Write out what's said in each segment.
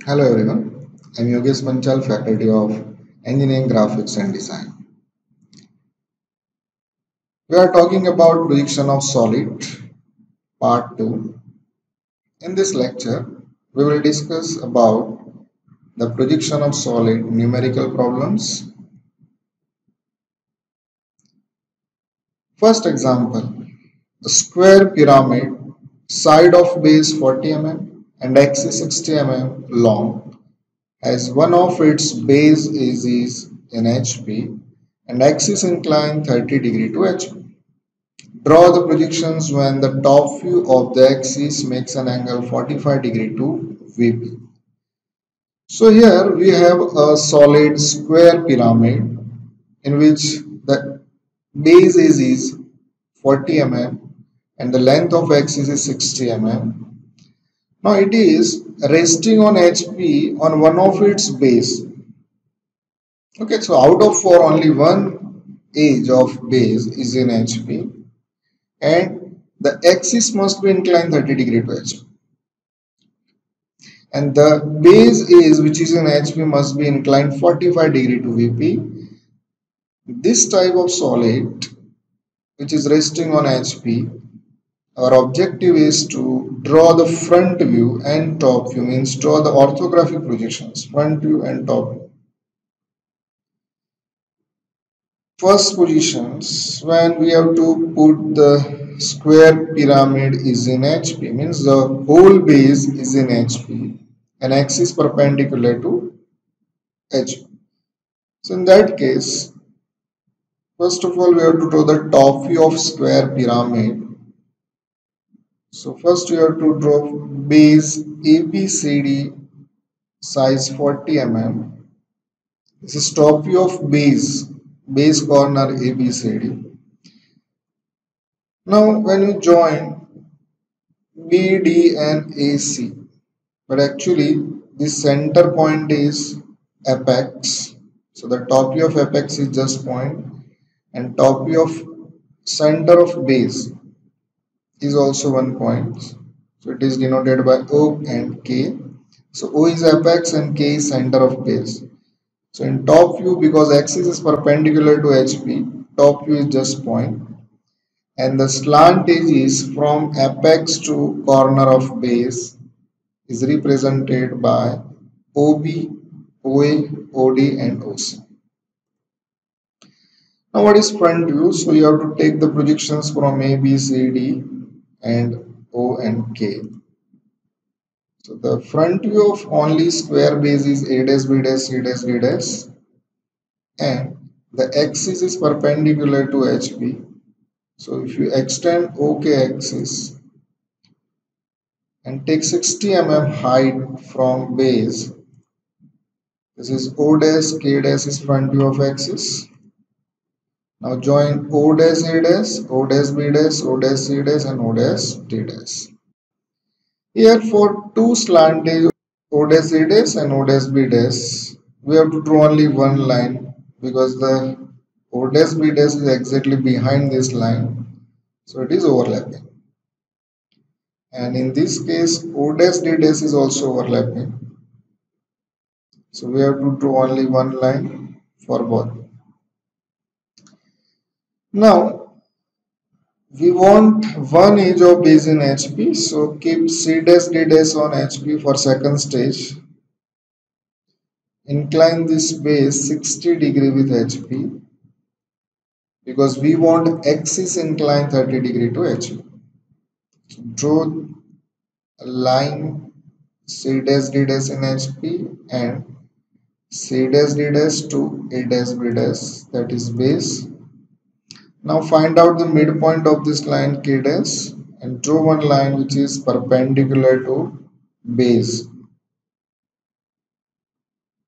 Hello everyone, I'm Yogesh Manchal, Faculty of Engineering, Graphics and Design. We are talking about projection of solid, part 2. In this lecture, we will discuss about the projection of solid numerical problems. First example, a square pyramid, side of base 40 mm and axis 60 mm long, as one of its base is in HP and axis inclined 30° to HP. Draw the projections when the top view of the axis makes an angle 45° to VP. So here we have a solid square pyramid in which the base is 40 mm and the length of axis is 60 mm. Now it is resting on HP on one of its base. Okay, so out of four, only one edge of base is in HP and the axis must be inclined 30° to HP. And the base is which is in HP must be inclined 45° to VP. This type of solid which is resting on HP, our objective is to draw the front view and top view, means draw the orthographic projections, front view and top view. First positions, when we have to put the square pyramid is in HP, means the whole base is in HP and axis perpendicular to HP. So in that case, first of all we have to draw the top view of square pyramid. So first we have to draw base ABCD size 40 mm. This is top view of base corner ABCD. Now when you join BD and AC, but actually this center point is apex. So the top view of apex is just point and top view of center of base is also one point. So it is denoted by O and K. So O is apex and K is center of base. So in top view, because axis is perpendicular to HP, top view is just point. And the slant edge is from apex to corner of base is represented by OB, OA, OD and OC. Now what is front view? So you have to take the projections from A, B, C, D and O and K. So the front view of only square base is A dash, B dash, C dash, D dash and the axis is perpendicular to HP. So if you extend OK axis and take 60 mm height from base, this is O dash, K dash is front view of axis. Now join O dash A dash, O dash B dash, O dash C dash and O dash D dash. Here for two slant edge O dash A dash and O dash B dash, we have to draw only one line because the O dash B dash is exactly behind this line, so it is overlapping. And in this case, O dash D dash is also overlapping. So we have to draw only one line for both. Now we want one edge of base in HP, so keep C dash D dash on HP for second stage. Incline this base 60° with HP because we want axis incline 30° to HP. So draw a line C dash D dash in HP and C dash D dash to A dash B dash, that is base. Now find out the midpoint of this line K dash and draw one line which is perpendicular to base.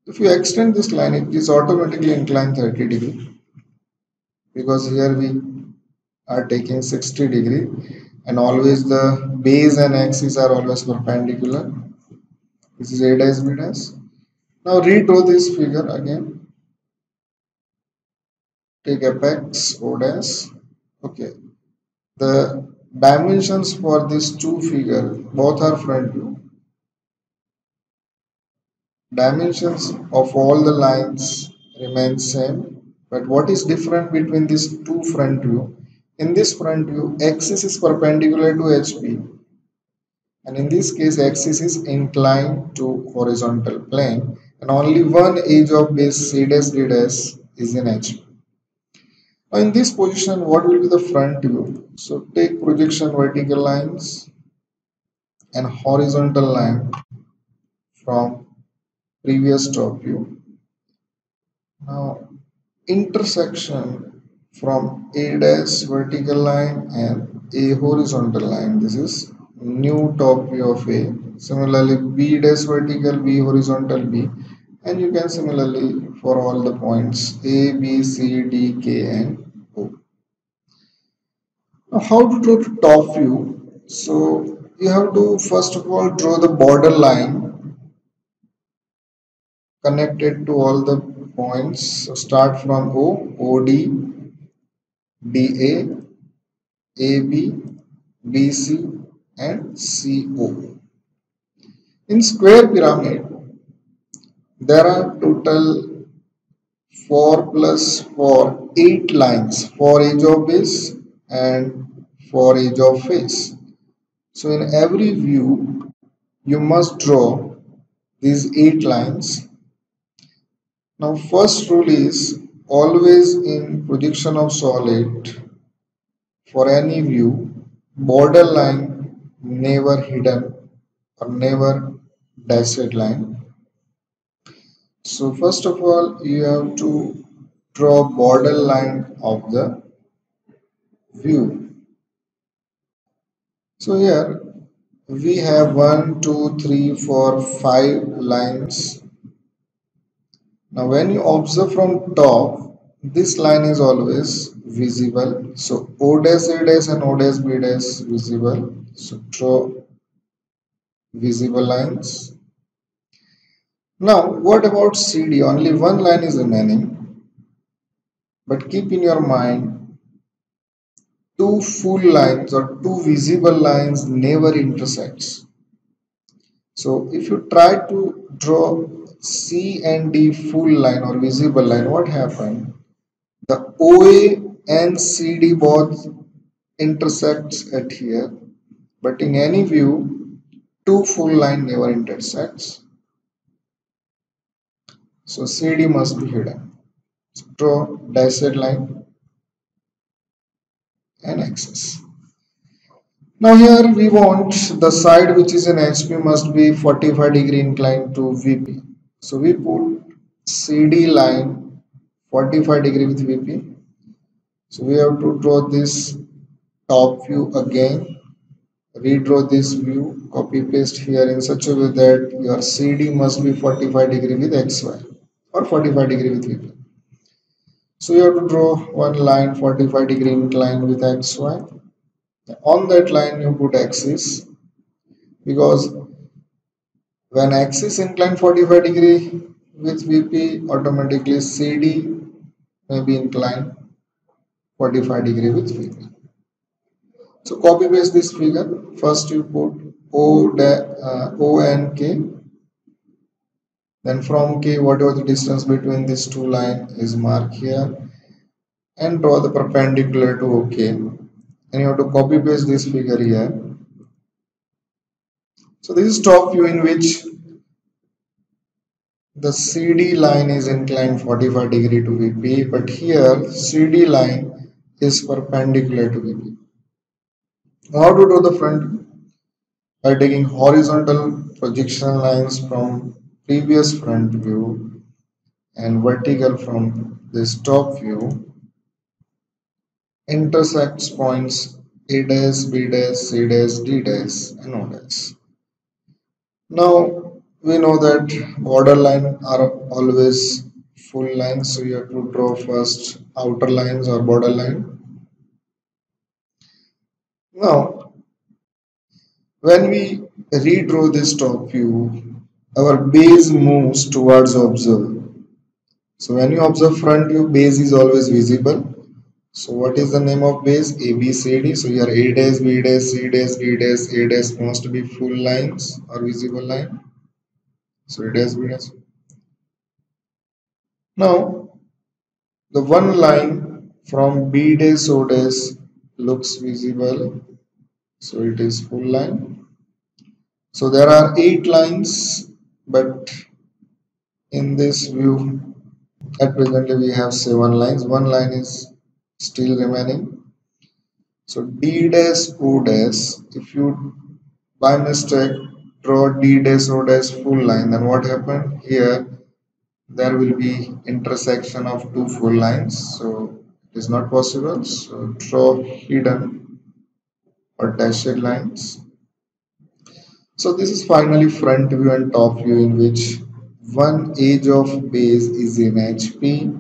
If you extend this line, it is automatically inclined 30° because here we are taking 60° and always the base and axis are always perpendicular. This is A dash B dash. Now redraw this figure again. Take apex O dash. Okay. The dimensions for these two figures both are front view. Dimensions of all the lines remain same, but what is different between these two front view? In this front view, axis is perpendicular to HP, and in this case, axis is inclined to horizontal plane, and only one edge of base C dash D dash is in HP. Now, in this position, what will be the front view? So, take projection vertical lines and horizontal line from previous top view. Now, intersection from A dash vertical line and A horizontal line. This is new top view of A. Similarly, B dash vertical, B horizontal, B. And you can similarly for all the points A, B, C, D, K, and O. Now, how to draw the top view? So, you have to first of all draw the border line connected to all the points. So, start from O, OD, DA, AB, BC, and CO. In square pyramid, there are total 4 plus 4, 8 lines, 4 edge of base and 4 edge of face. So in every view, you must draw these 8 lines. Now first rule is always in projection of solid for any view, border line never hidden or never dashed line. So first of all, you have to draw border line of the view. So here we have 1, 2, 3, 4, 5 lines. Now when you observe from top, this line is always visible. So O dash A dash and O dash B dash visible. So draw visible lines. Now what about CD? Only one line is remaining. But keep in your mind, two full lines or two visible lines never intersects. So if you try to draw C and D full line or visible line, what happened? The OA and CD both intersects at here, but in any view, two full line never intersects. So CD must be hidden. So draw dashed line and axis. Now here we want the side which is in HP must be 45 degree inclined to VP. So we put CD line 45 degree with VP. So we have to draw this top view again, redraw this view, copy paste here in such a way that your CD must be 45 degree with XY or 45 degree with VP. So you have to draw one line 45 degree inclined with XY. On that line you put axis, because when axis inclined 45 degree with VP, automatically CD may be inclined 45 degree with VP. So copy paste this figure. First you put O and K. Then from K, whatever the distance between these two lines is marked here, and draw the perpendicular to OK. And you have to copy paste this figure here. So this is top view in which the CD line is inclined 45 degree to VP, but here CD line is perpendicular to VP. Now how to draw the front? By taking horizontal projection lines from previous front view and vertical from this top view, intersects points A dash, B dash, C dash, D dash, and O dash. Now we know that border line are always full lines, so you have to draw first outer lines or border line. Now when we redraw this top view, our base moves towards observer. So when you observe front view, base is always visible. So what is the name of base? A, B, C, D. So here A dash, B dash, C dash, D dash, A dash must be full lines or visible line. So A dash, B dash. Now, the one line from B dash O dash looks visible, so it is full line. So there are 8 lines, but in this view, at presently we have 7 lines. One line is still remaining. So D dash O dash, if you by mistake draw D dash O dash full line, then what happened here? There will be intersection of two full lines, so it is not possible. So draw hidden or dashed lines. So this is finally front view and top view, in which one edge of base is in HP,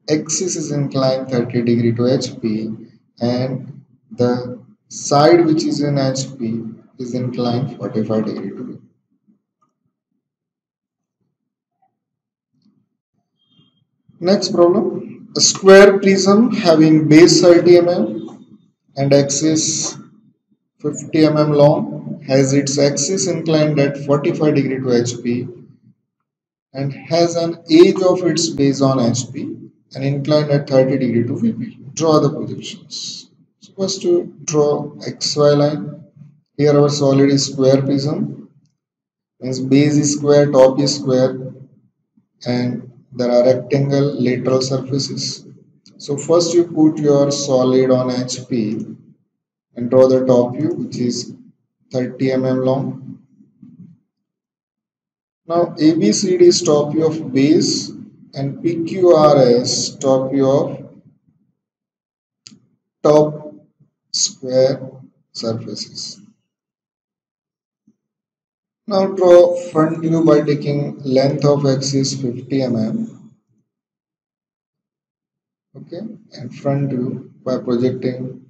axis is inclined 30 degree to HP, and the side which is in HP is inclined 45 degree to B. Next problem, a square prism having base 30 mm and axis 50 mm long has its axis inclined at 45 degree to HP and has an edge of its base on HP and inclined at 30 degree to VP. Draw the projections. So first to draw XY line. Here our solid is square prism, means base is square, top is square, and there are rectangle lateral surfaces. So first you put your solid on HP and draw the top view, which is 30 mm long. Now ABCD is top view of base and PQRS top view of top square surfaces. Now draw front view by taking length of axis 50 mm, okay, and front view by projecting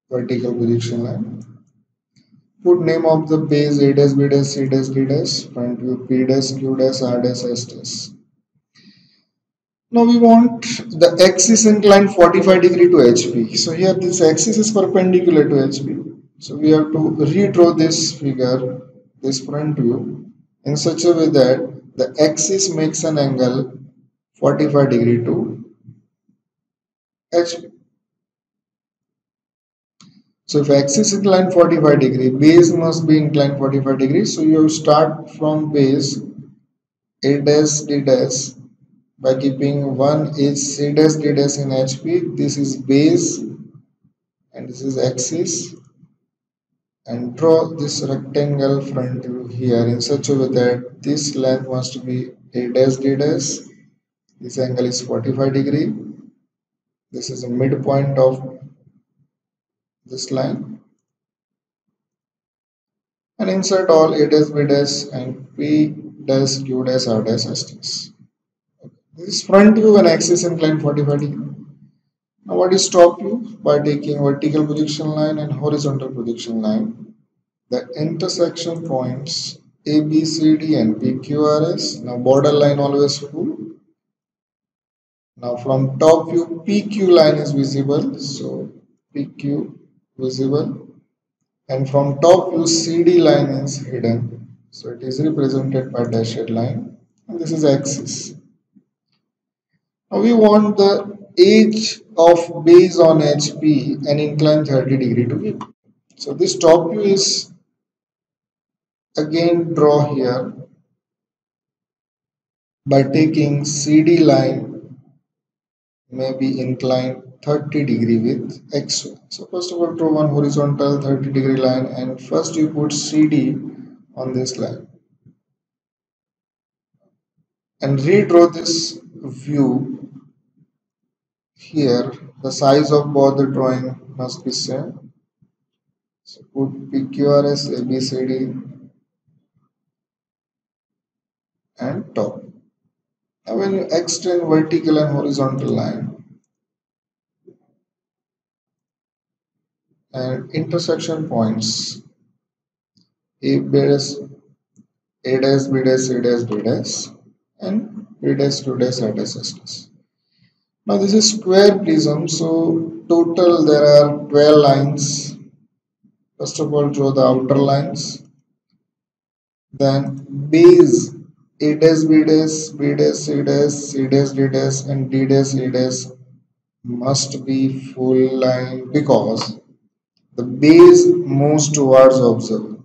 vertical projection line. Put name of the base A dash B dash C dash D dash, front view P dash Q dash R dash S dash. Now we want the axis inclined 45 degree to HP. So here this axis is perpendicular to HP. So we have to redraw this figure, this front view, in such a way that the axis makes an angle 45 degree to HP. So if axis is inclined 45 degree, base must be inclined 45 degrees. So you start from base A dash D dash by keeping one edge C dash D dash in HP. This is base and this is axis, and draw this rectangle front view here in such a way that this length must be A dash D dash. This angle is 45 degree. This is the midpoint of this line, and insert all A dash B dash and P dash Q dash R dash S dash. This is front view and axis inclined 45 degree. Now what is top view? By taking vertical projection line and horizontal projection line, the intersection points A, B, C, D and P, Q, R, S. Now border line always full. Now from top view PQ line is visible, so PQ visible, and from top view CD line is hidden, so it is represented by dashed line, and this is axis. Now we want the edge of base on HP and incline 30 degree to VP. So this top view is again draw here by taking CD line may be inclined 30 degree with XY. So first of all draw one horizontal 30 degree line, and first you put CD on this line and redraw this view here. The size of both the drawing must be same. So put PQRS, ABCD and top. Now when you extend vertical and horizontal line and intersection points A dash, A dash, B dash, C dash, D dash and B dash, Q dash, R dash, S dash. Now this is square prism, so total there are 12 lines. First of all draw the outer lines, then base A dash B dash B dash C dash C dash D dash and D dash E dash must be full line because the base moves towards observer.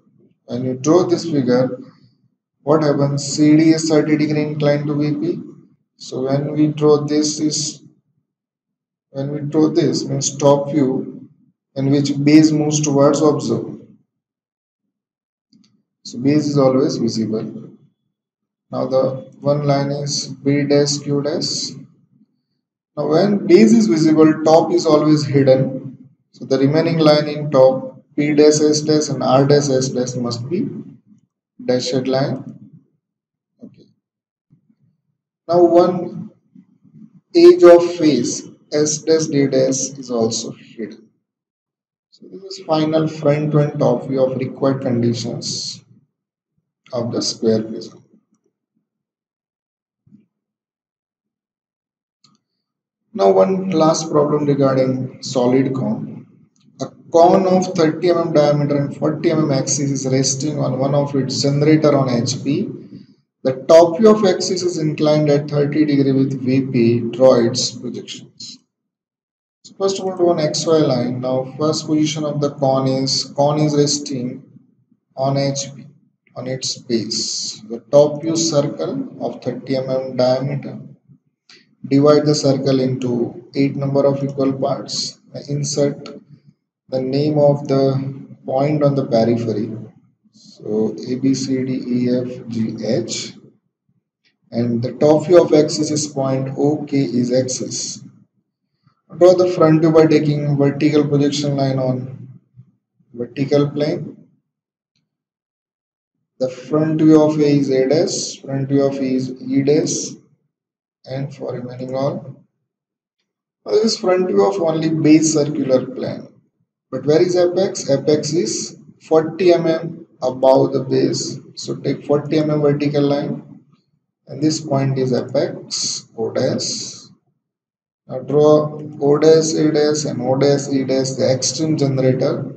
When you draw this figure, what happens? CD is 30-degree inclined to VP. So when we draw this means top view in which base moves towards observer. So base is always visible. Now the one line is B dash Q dash. Now when base is visible, top is always hidden. So the remaining line in top P dash S dash and R dash S dash must be dashed line. Okay. Now one edge of face S dash D dash is also hidden. So this is final front and top view of required conditions of the square prism. Now one last problem regarding solid cone. A cone of 30 mm diameter and 40 mm axis is resting on one of its generator on HP. The top view of axis is inclined at 30 degree with VP. Draw its projections. So first of all, draw an XY line. Now first position of the cone is resting on HP on its base. The top view circle of 30 mm diameter. Divide the circle into 8 number of equal parts. Insert the name of the point on the periphery. So A, B, C, D, E, F, G, H. And the top view of axis is point OK is axis. Draw the front view by taking vertical projection line on vertical plane. The front view of A is A dash, front view of E is E dash, and for remaining all. Now this is front view of only base circular plane. But where is apex? Apex is 40 mm above the base. So take 40 mm vertical line, and this point is apex O dash. Now draw O dash A dash and O dash E dash the extreme generator,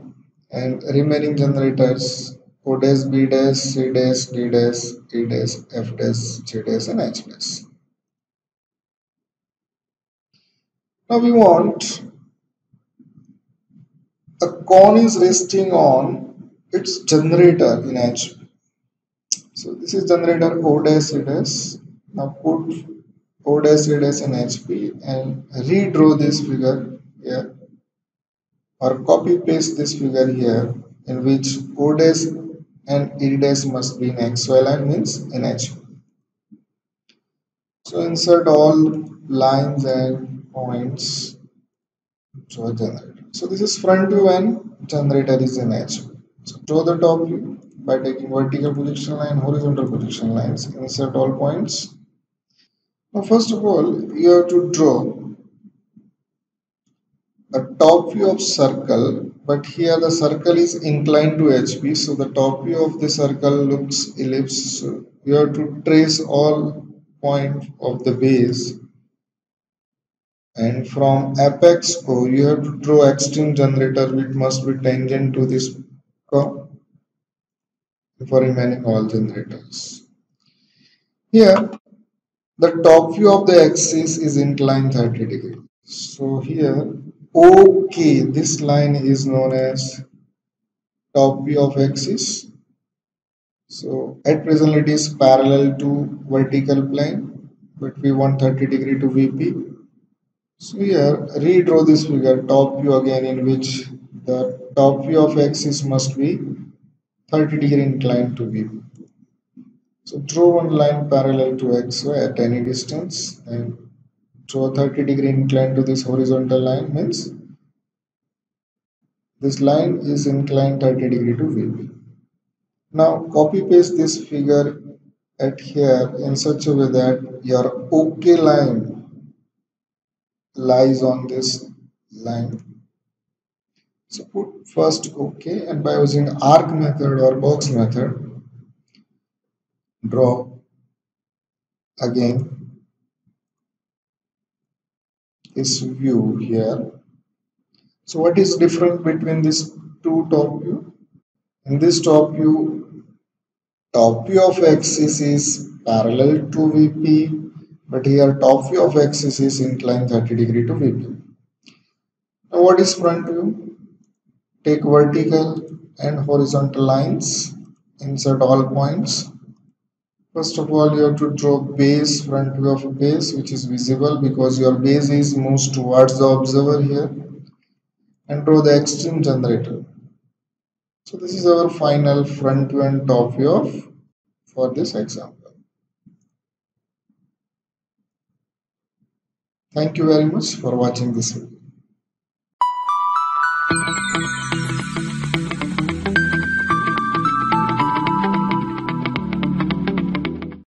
and remaining generators O dash B dash C dash D dash E dash F dash G dash and H dash. Now we want a cone is resting on its generator in H. So this is generator O dash C dash. Now put O dash C dash in HP and redraw this figure here, or copy paste this figure here, in which O dash and E dash must be in XY line, means in HP. So insert all lines and points to a generator. So this is front view and generator is in HP. So draw the top view by taking vertical projection line, horizontal projection lines, insert all points. Now first of all, you have to draw a top view of circle, but here the circle is inclined to HP, so the top view of the circle looks ellipse. So you have to trace all points of the base, and from apex O you have to draw extreme generator which must be tangent to this curve for remaining all generators. Here the top view of the axis is inclined 30 degree. So here OK, this line is known as top view of axis. So at present it is parallel to vertical plane, but we want 30 degree to VP. So here redraw this figure top view again, in which the top view of axis must be 30 degree inclined to VP. So draw one line parallel to XY at any distance and draw 30 degree inclined to this horizontal line, means this line is inclined 30 degree to VP. Now copy paste this figure at here in such a way that your OK line lies on this line. So put first OK, and by using arc method or box method, draw again this view here. So what is different between these two top view? In this top view, top view of axis is parallel to VP, but here top view of axis is inclined 30 degree to VP. Now what is front view? Take vertical and horizontal lines, insert all points. First of all, you have to draw base, front view of a base, which is visible because your base is moves towards the observer here, and draw the extreme generator. So this is our final front view and top view of for this example. Thank you very much for watching this video.